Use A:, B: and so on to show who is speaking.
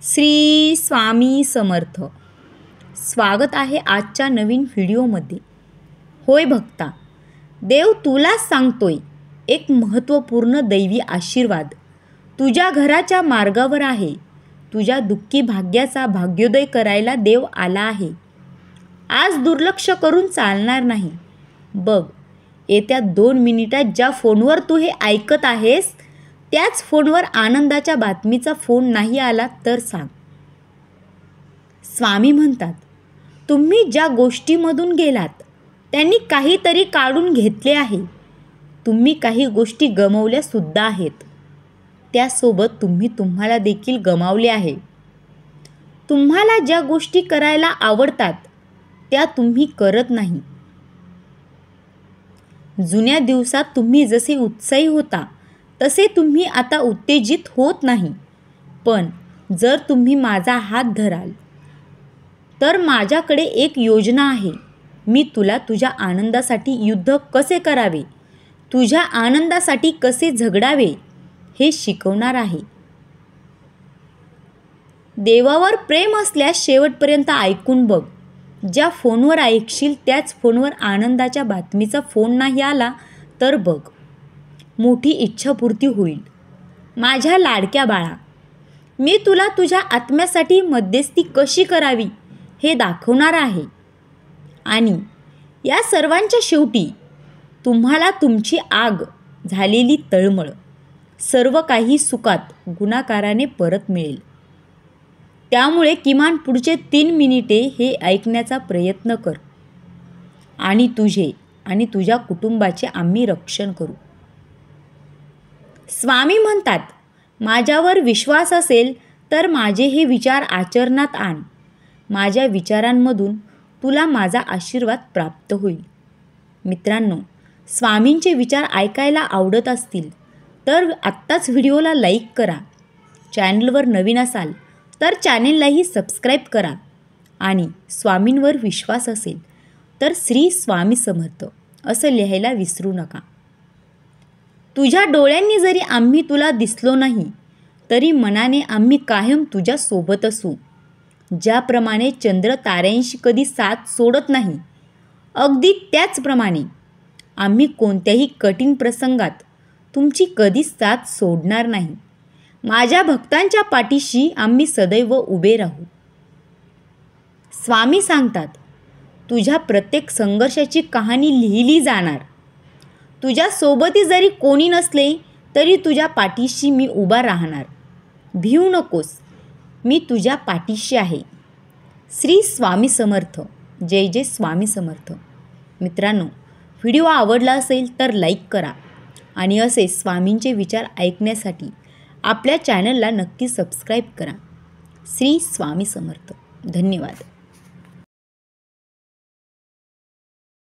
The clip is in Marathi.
A: श्री स्वामी समर्थ. स्वागत आहे आजच्या नवीन व्हिडिओमध्ये. होय भक्ता, देव तुलाच सांगतोय, एक महत्त्वपूर्ण दैवी आशीर्वाद तुझ्या घराच्या मार्गावर आहे. तुझ्या दुःखी भाग्याचा भाग्योदय करायला देव आला आहे. आज दुर्लक्ष करून चालणार नाही. बघ, येत्या 2 मिनिटात ज्या फोनवर तू हे ऐकत आहेस त्याच फोनवर आनंदाच्या बातमीचा फोन नाही आला तर सांग. स्वामी म्हणतात, तुम्ही ज्या गोष्टीमधून गेलात त्यांनी काहीतरी काढून घेतले आहे. तुम्ही काही गोष्टी गमावल्या सुद्धा आहेत. त्यासोबत तुम्ही तुम्हाला देखील गमावले आहे. तुम्हाला ज्या गोष्टी करायला आवडतात त्या तुम्ही करत नाही. जुन्या दिवसात तुम्ही जसे उत्साही होता तसे तुम्ही आता उत्तेजित होत नाही. पण जर तुम्ही माझा हात धराल तर माझ्याकडे एक योजना आहे. मी तुला तुझ्या आनंदासाठी युद्ध कसे करावे, तुझ्या आनंदासाठी कसे झगडावे हे शिकवणार आहे. देवावर प्रेम असल्यास शेवटपर्यंत ऐकून बघ. ज्या फोनवर ऐकशील त्याच फोनवर आनंदाच्या बातमीचा फोन नाही आला तर बघ, मोठी इच्छापूर्ती होईल. माझ्या लाडक्या बाळा, मी तुला तुझ्या आत्म्यासाठी मध्यस्थी कशी करावी हे दाखवणार आहे. आणि या सर्वांच्या शेवटी तुम्हाला तुमची आग झालेली तळमळ सर्व काही सुखात गुणाकाराने परत मिळेल. त्यामुळे किमान पुढचे 3 मिनिटे हे ऐकण्याचा प्रयत्न कर आणि तुझे आणि तुझ्या कुटुंबाचे आम्ही रक्षण करू. स्वामी म्हणतात, माझ्यावर विश्वास असेल तर माझे हे विचार आचरणात आण. माझ्या विचारांमधून तुला माझा आशीर्वाद प्राप्त होईल. मित्रांनो, स्वामींचे विचार ऐकायला आवडत असतील तर आत्ताच व्हिडिओला लाईक करा. चॅनलवर नवीन असाल तर चॅनेललाही सबस्क्राईब करा. आणि स्वामींवर विश्वास असेल तर श्री स्वामी समर्थ असं लिहायला विसरू नका. तुझ्या डोळ्यांनी जरी आम्ही तुला दिसलो नाही तरी मनाने आम्ही कायम तुझ्या सोबत असू. ज्याप्रमाणे चंद्र ताऱ्यांशी कधी साथ सोडत नाही, अगदी त्याचप्रमाणे आम्ही कोणत्याही कठीण प्रसंगात तुमची कधीच साथ सोडणार नाही. माझ्या भक्तांच्या पाठीशी आम्ही सदैव उभे राहू. स्वामी सांगतात, तुझ्या प्रत्येक संघर्षाची कहाणी लिहिली जाणार. तुझ्या सोबती जरी कोणी नसले तरी तुझ्या पाठीशी मी उभा राहणार. भिवू नकोस, मी तुझ्या पाठीशी आहे. श्री स्वामी समर्थ. जय जय स्वामी समर्थ. मित्रांनो, व्हिडिओ आवडला असेल तर लाईक करा आणि असे स्वामींचे विचार ऐकण्यासाठी आपल्या चॅनलला नक्की सबस्क्राईब करा. श्री स्वामी समर्थ. धन्यवाद.